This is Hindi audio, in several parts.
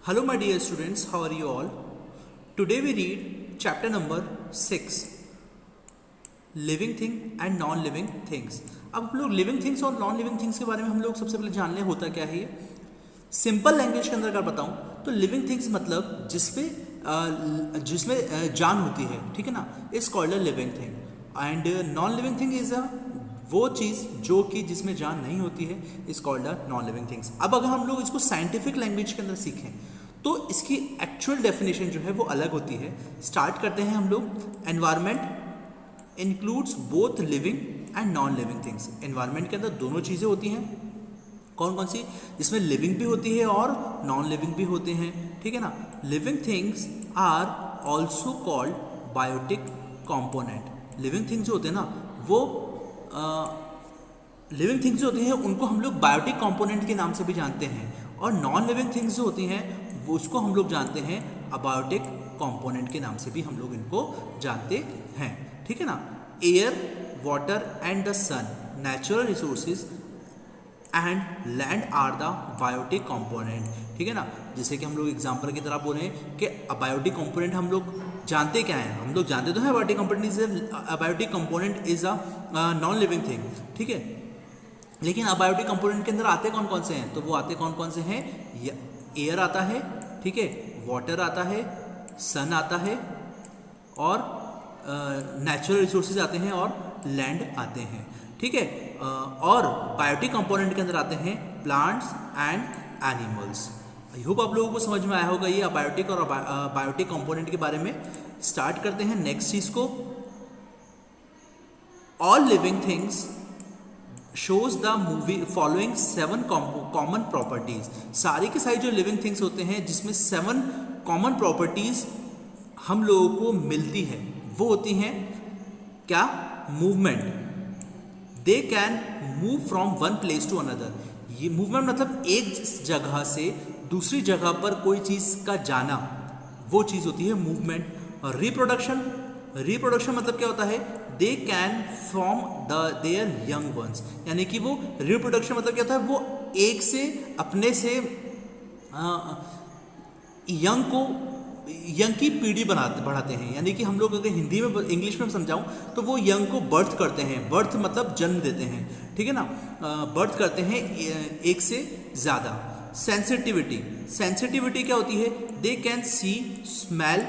Hello my dear students, how are you all? Today we read chapter number 6 living thing and non living things. अब हम लोग लिविंग थिंग्स और नॉन लिविंग थिंग्स के बारे में हम लोग सबसे पहले जान लें होता क्या है ये। सिंपल लैंग्वेज के अंदर अगर बताऊं तो लिविंग थिंग्स मतलब जिसमें जान होती है, ठीक है ना, is called a living thing. And non living thing is वो चीज़ जो कि जिसमें जान नहीं होती है is called a non living things. अब अगर हम लोग इसको साइंटिफिक लैंग्वेज के अंदर सीखें तो इसकी एक्चुअल डेफिनेशन जो है वो अलग होती है। स्टार्ट करते हैं हम लोग। Environment includes both living and non living things. Environment के अंदर दोनों चीज़ें होती हैं। कौन कौन सी? जिसमें लिविंग भी होती है और नॉन लिविंग भी होते हैं, ठीक है ना। Living things are also called biotic component. Living things जो होते हैं ना वो लिविंग थिंग्स जो होती हैं उनको हम लोग बायोटिक कॉम्पोनेंट के नाम से भी जानते हैं, और नॉन लिविंग थिंग्स जो होती हैं वो उसको हम लोग जानते हैं अबायोटिक कॉम्पोनेंट के नाम से भी हम लोग इनको जानते हैं, ठीक है ना। Air, water and the sun, natural resources and land are the biotic component, ठीक है ना। जैसे कि हम लोग एग्जांपल की तरह बोले कि अबायोटिक कॉम्पोनेंट हम लोग जानते क्या है, हम लोग जानते तो है abiotic component is a non living thing, ठीक है। लेकिन अबायोटिक कंपोनेंट के अंदर आते कौन कौन से हैं? तो वो आते कौन कौन से हैं? एयर आता है, ठीक है, वाटर आता है, सन आता है, और नेचुरल रिसोर्सेज आते हैं, और लैंड आते हैं, ठीक है। और बायोटिक कंपोनेंट के अंदर आते हैं plants and animals. I hope आप लोगों को समझ में आया होगा ये अबायोटिक और बायोटिक कंपोनेंट के बारे में। स्टार्ट करते हैं नेक्स्ट चीज को। All living things shows the movie following 7 common properties. सारी के सारी जो लिविंग थिंग्स होते हैं जिसमें 7 कॉमन प्रॉपर्टीज हम लोगों को मिलती है वो होती हैं क्या? Movement. They can move from one place to another. ये मूवमेंट मतलब एक जगह से दूसरी जगह पर कोई चीज का जाना, वो चीज होती है मूवमेंट। और रिप्रोडक्शन मतलब क्या होता है? They can form there young ones, यानी कि वो रिप्रोडक्शन मतलब क्या होता है? वो एक से अपने से यंग की पीढ़ी बढ़ाते हैं। यानी कि हम लोग अगर हिंदी में इंग्लिश में समझाऊं तो वो यंग को बर्थ करते हैं। बर्थ मतलब जन्म देते हैं, ठीक है ना। बर्थ करते हैं एक से ज़्यादा। सेंसिटिविटी क्या होती है? They can see, smell,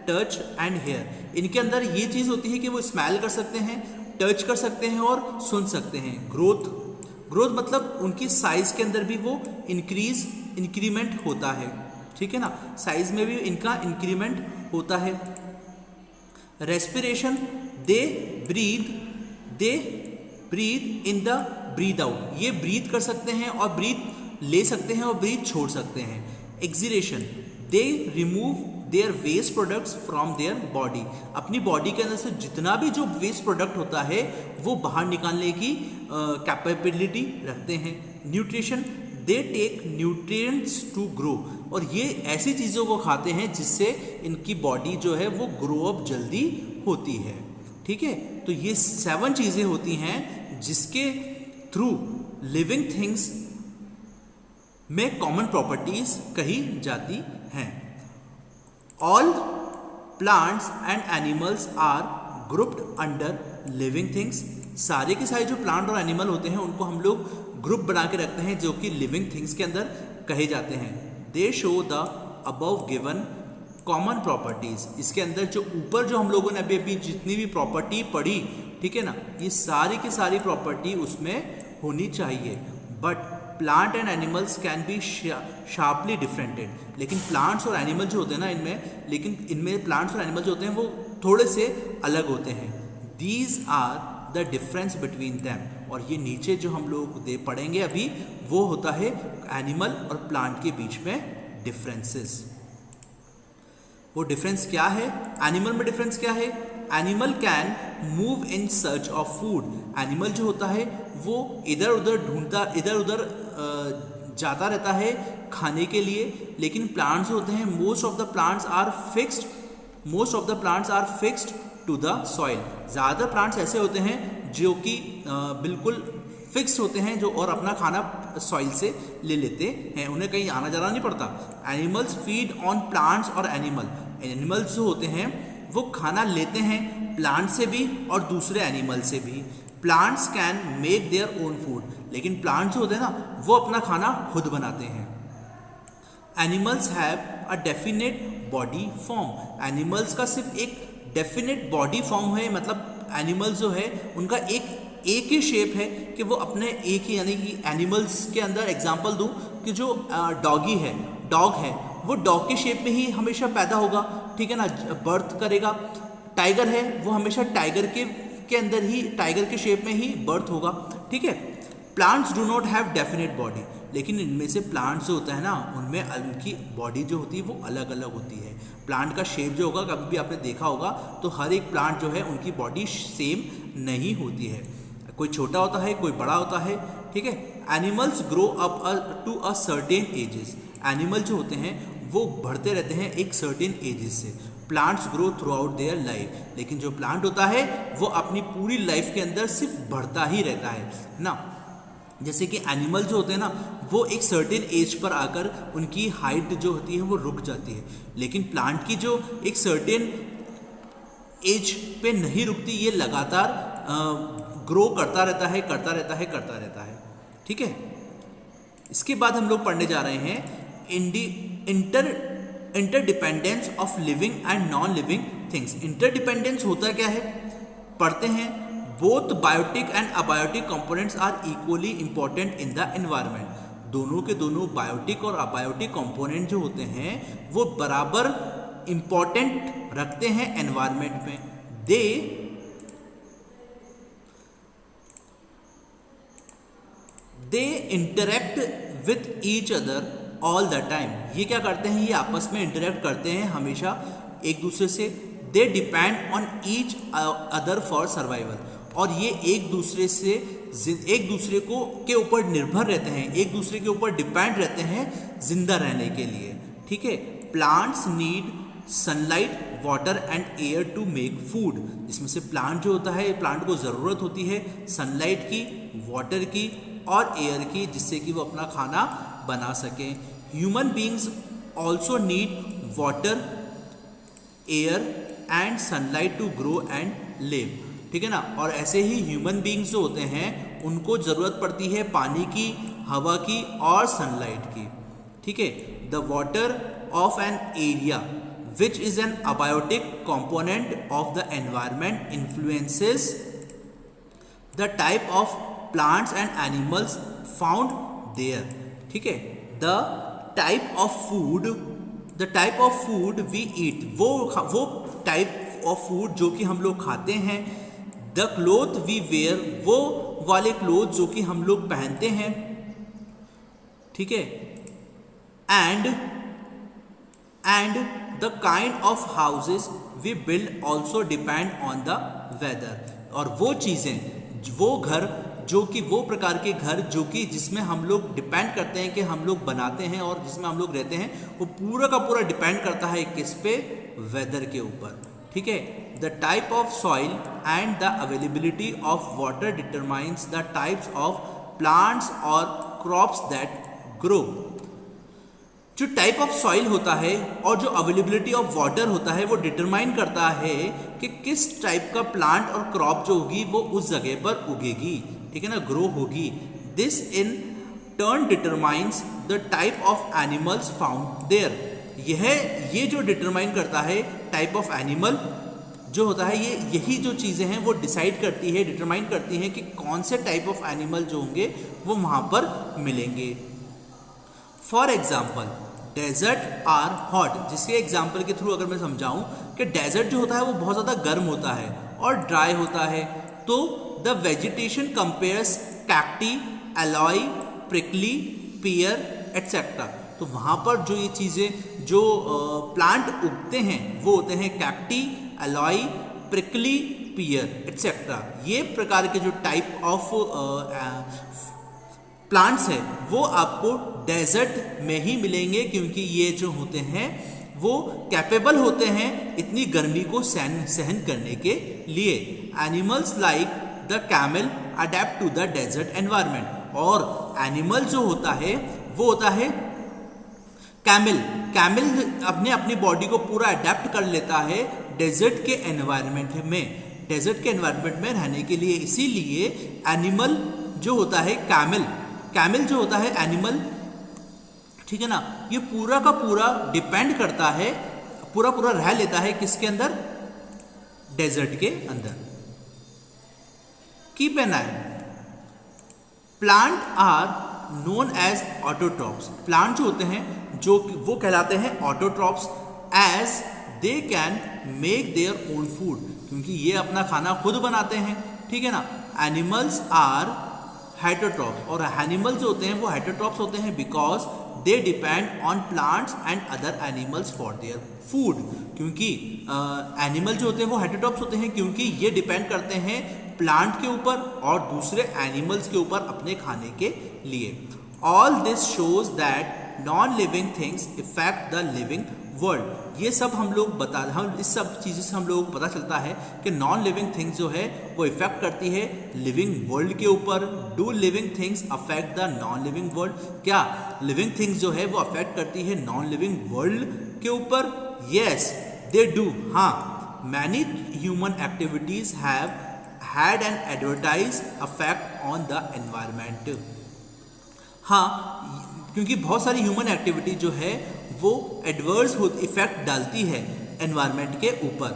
touch and hear. इनके अंदर ये चीज़ होती है कि वो स्मेल कर सकते हैं, टच कर सकते हैं और सुन सकते हैं। ग्रोथ मतलब उनकी साइज के अंदर भी वो इंक्रीमेंट होता है, ठीक है ना। साइज में भी इनका इंक्रीमेंट होता है। Respiration, they breathe in the breathe out. ये ब्रीथ कर सकते हैं और ब्रीथ ले सकते हैं और ब्रीथ छोड़ सकते हैं। Excretion, they remove their waste products from their body. अपनी बॉडी के अंदर से जितना भी जो वेस्ट प्रोडक्ट होता है वो बाहर निकालने की कैपेबिलिटी रखते हैं। Nutrition, they take nutrients to grow. और ये ऐसी चीज़ों को खाते हैं जिससे इनकी बॉडी जो है वो ग्रो अप जल्दी होती है, ठीक है। तो ये 7 चीज़ें होती हैं जिसके थ्रू लिविंग थिंग्स में कॉमन प्रॉपर्टीज कही जाती हैं। All plants and animals are grouped under living things. सारे के सारे जो प्लांट और एनिमल होते हैं उनको हम लोग ग्रुप बना के रखते हैं जो कि लिविंग थिंग्स के अंदर कहे जाते हैं। दे show the above given common properties. इसके अंदर जो ऊपर जो हम लोगों ने अभी जितनी भी प्रॉपर्टी पढ़ी, ठीक है ना, ये सारी की सारी प्रॉपर्टी उसमें होनी चाहिए। But plant and animals can be sharply differentiated. लेकिन प्लांट्स और एनिमल जो होते हैं ना इनमें प्लांट्स और एनिमल जो होते हैं वो थोड़े से अलग होते हैं। These are the difference between them. और ये नीचे जो हम लोग पढ़ेंगे अभी वो होता है एनिमल और प्लांट के बीच में डिफरेंसेस। वो डिफरेंस क्या है? एनिमल में डिफरेंस क्या है? Animal can move in search of food. Animal जो होता है वो इधर उधर जाता रहता है खाने के लिए। लेकिन प्लांट्स होते हैं most of the plants are fixed to the soil. ज़्यादातर प्लांट्स ऐसे होते हैं जो कि बिल्कुल फिक्स होते हैं, जो और अपना खाना सॉइल से ले लेते हैं, उन्हें कहीं आना जाना नहीं पड़ता। एनिमल्स फीड ऑन प्लांट्स और एनिमल्स जो होते हैं वो खाना लेते हैं प्लांट से भी और दूसरे एनिमल से भी। Plants can make their own food, लेकिन प्लांट्स जो होते हैं ना वो अपना खाना खुद बनाते हैं। Animals have a definite body form, animals का सिर्फ एक डेफिनेट बॉडी फॉर्म है, मतलब एनिमल्स जो है उनका एक ही शेप है कि वो अपने एक ही, यानी कि एनिमल्स के अंदर एग्जांपल दूं कि जो डॉग है वो डॉग के शेप में ही हमेशा पैदा होगा, ठीक है ना, बर्थ करेगा। टाइगर है वो हमेशा टाइगर के अंदर ही, टाइगर के शेप में ही बर्थ होगा, ठीक है। Plants do not have definite body, लेकिन इनमें से प्लांट्स जो होता है ना उनमें उनकी बॉडी जो होती है वो अलग अलग होती है। प्लांट का शेप जो होगा, कभी भी आपने देखा होगा तो हर एक प्लांट जो है उनकी बॉडी सेम नहीं होती है, कोई छोटा होता है कोई बड़ा होता है, ठीक है। Animals grow up to a certain ages, animal जो होते हैं वो बढ़ते रहते हैं एक सर्टेन एजेस से। Plants grow throughout their life, लेकिन जो प्लांट होता है वो अपनी पूरी लाइफ के अंदर सिर्फ बढ़ता ही रहता है ना। जैसे कि एनिमल जो होते हैं ना वो एक सर्टेन एज पर आकर उनकी हाइट जो होती है वो रुक जाती है, लेकिन प्लांट की जो एक सर्टेन एज पे नहीं रुकती, ये लगातार ग्रो करता रहता है, ठीक है। इसके बाद हम लोग पढ़ने जा रहे हैं interdependence of living and non living things. Interdependence होता क्या है, पढ़ते हैं। Both biotic and abiotic components are equally important in the environment, दोनों के दोनों बायोटिक और अबायोटिक कंपोनेंट जो होते हैं वो बराबर इंपॉर्टेंट रखते हैं एनवायरनमेंट में। They interact with each other all the time, ये क्या करते हैं, ये आपस में इंटरेक्ट करते हैं हमेशा एक दूसरे से। They depend on each other for survival, और ये एक दूसरे के ऊपर निर्भर रहते हैं, एक दूसरे के ऊपर डिपेंड रहते हैं जिंदा रहने के लिए, ठीक है। Plants need sunlight, water and air to make food, इसमें से प्लांट जो होता है, प्लांट को ज़रूरत होती है सनलाइट की, वाटर की और एयर की, जिससे कि वो अपना खाना बना सकें। Human beings also need water, air and sunlight to grow and live, ठीक है ना। और ऐसे ही ह्यूमन बींग्स जो होते हैं उनको ज़रूरत पड़ती है पानी की, हवा की और सनलाइट की, ठीक है। The water of an area which is an abiotic component of the environment influences the type of plants and animals found there, ठीक है। the type of food we eat, वो type of food जो कि हम लोग खाते हैं। the cloth we wear, वो वाले क्लोथ जो कि हम लोग पहनते हैं, ठीक है। and the kind of houses we build also depend on the weather, और वो चीज़ें, वो घर जो कि वो प्रकार के घर जो कि जिसमें हम लोग डिपेंड करते हैं कि हम लोग बनाते हैं और जिसमें हम लोग रहते हैं, वो पूरा का पूरा डिपेंड करता है किस पे, वेदर के ऊपर, ठीक है। The type of soil and the availability of water determines the types of plants और क्रॉप्स दैट ग्रो। जो टाइप ऑफ सॉइल होता है और जो अवेलेबिलिटी ऑफ वाटर होता है वो डिटरमाइन करता है कि किस टाइप का प्लांट और क्रॉप जो होगी वो उस जगह पर उगेगी, ठीक है ना, ग्रो होगी। This in turn determines the type of animals found there, ये जो डिटरमाइन करता है टाइप ऑफ एनिमल जो होता है, यही जो चीज़ें हैं वो डिसाइड करती है, डिटरमाइन करती हैं कि कौन से टाइप ऑफ एनिमल जो होंगे वो वहाँ पर मिलेंगे। For example desert are hot, जिसके एग्जाम्पल के थ्रू अगर मैं समझाऊं कि डेजर्ट जो होता है वो बहुत ज़्यादा गर्म होता है और ड्राई होता है, तो the vegetation compares cacti, aloe, prickly, pear etcetera, तो वहाँ पर जो ये चीज़ें जो प्लांट उगते हैं वो होते हैं cacti, aloe, prickly, pear etcetera. ये प्रकार के जो टाइप ऑफ प्लांट्स है वो आपको डेजर्ट में ही मिलेंगे, क्योंकि ये जो होते हैं वो कैपेबल होते हैं इतनी गर्मी को सहन करने के लिए। Animals like the camel adapt to the desert environment. और एनिमल जो होता है वो होता है कैमल। कैमल अपने अपनी बॉडी को पूरा अडेप्ट कर लेता है डेजर्ट के एनवायरनमेंट में, डेजर्ट के एनवायरनमेंट में रहने के लिए। इसीलिए एनिमल जो होता है कैमल जो होता है एनिमल, ठीक है ना, ये पूरा का पूरा डिपेंड करता है, पूरा रह लेता है किसके अंदर, डेजर्ट के अंदर। Keep an eye, plant are known as autotrophs. Plant जो होते हैं जो वो कहलाते हैं autotrophs, as they can make their own food, क्योंकि ये अपना खाना खुद बनाते हैं, ठीक है ना। एनिमल्स आर हेटरोट्रॉप्स, और एनिमल्स जो होते हैं वो हेटरोट्रॉप्स होते हैं because they depend on plants and other animals for their food. क्योंकि एनिमल जो होते हैं वो हेटरोट्रॉप्स होते हैं क्योंकि ये डिपेंड करते हैं प्लांट के ऊपर और दूसरे एनिमल्स के ऊपर अपने खाने के लिए। All this shows that non living things effect the living world. ये सब हम इस सब चीज़ों से हम लोगों को पता चलता है कि नॉन लिविंग थिंग्स जो है वो इफेक्ट करती है लिविंग वर्ल्ड के ऊपर। Do living things affect the non living world? क्या लिविंग थिंग्स जो है वो अफेक्ट करती है नॉन लिविंग वर्ल्ड के ऊपर? Yes they do. हाँ, many human activities have had an adverse effect on the environment. हाँ, क्योंकि बहुत सारी ह्यूमन एक्टिविटी जो है वो एडवर्स इफेक्ट डालती है एनवायरनमेंट के ऊपर।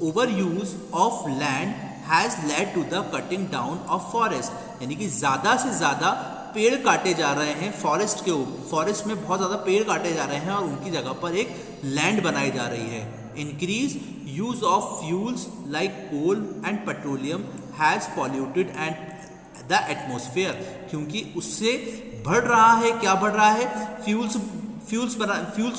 Over use of land has led to the cutting down of forest, यानी कि ज़्यादा से ज़्यादा पेड़ काटे जा रहे हैं फॉरेस्ट के ऊपर। फॉरेस्ट में बहुत ज़्यादा पेड़ काटे जा रहे हैं और उनकी जगह पर एक लैंड बनाई जा रही है। Increase use of fuels like coal and petroleum has polluted and the atmosphere, क्योंकि उससे बढ़ रहा है, क्या बढ़ रहा है, फ्यूल्स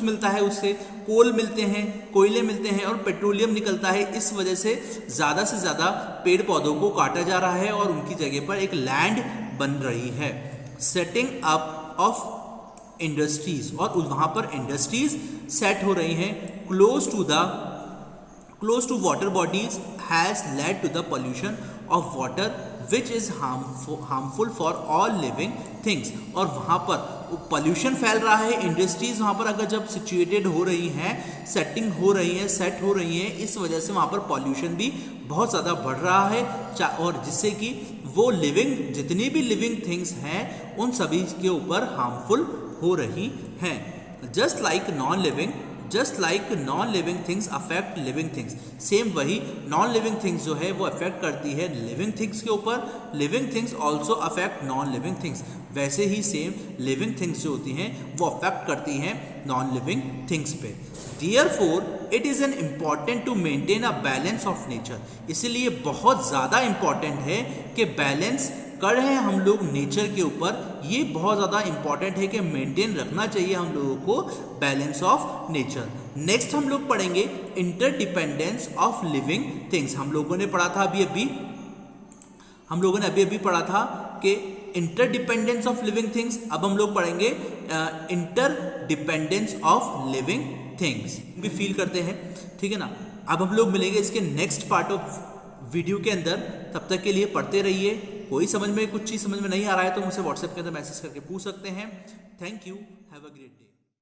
मिलता है, उससे कोल मिलते हैं, कोयले मिलते हैं और पेट्रोलियम निकलता है। इस वजह से से ज़्यादा पेड़ पौधों को काटा जा रहा है और उनकी जगह पर एक लैंड बन रही है। सेटिंग अप ऑफ इंडस्ट्रीज, और वहाँ पर इंडस्ट्रीज सेट हो रही हैं close to water bodies has led to the pollution of water which is harmful for all living things. और वहाँ पर पोल्यूशन फैल रहा है। इंडस्ट्रीज वहाँ पर अगर जब सिचुएटेड हो रही हैं, सेट हो रही हैं, इस वजह से वहाँ पर पोल्यूशन भी बहुत ज़्यादा बढ़ रहा है, और जिससे कि वो जितनी भी लिविंग थिंग्स हैं उन सभी के ऊपर हार्मफुल हो रही हैं। Just like non living things affect living things, same वही नॉन लिविंग थिंग्स जो है वो अफेक्ट करती है लिविंग थिंग्स के ऊपर। Living things also affect non living things, वैसे ही सेम लिविंग थिंग्स जो होती हैं वो अफेक्ट करती हैं नॉन लिविंग थिंग्स पे। Therefore, it is an important to maintain a balance of nature। इसलिए बहुत ज़्यादा इम्पॉर्टेंट है कि बैलेंस कर रहे हैं हम लोग नेचर के ऊपर। ये बहुत ज़्यादा इंपॉर्टेंट है कि मेंटेन रखना चाहिए हम लोगों को बैलेंस ऑफ नेचर। नेक्स्ट हम लोग पढ़ेंगे इंटरडिपेंडेंस ऑफ लिविंग थिंग्स। हम लोगों ने पढ़ा था अभी पढ़ा था कि इंटरडिपेंडेंस ऑफ लिविंग थिंग्स। अब हम लोग पढ़ेंगे इंटरडिपेंडेंस ऑफ लिविंग थिंग्स भी फील करते हैं, ठीक है ना। अब हम लोग मिलेंगे इसके नेक्स्ट पार्ट ऑफ वीडियो के अंदर। तब तक के लिए पढ़ते रहिए। कुछ चीज़ समझ में नहीं आ रहा है तो मुझसे व्हाट्सएप के अंदर मैसेज करके पूछ सकते हैं। Thank you, have a great day.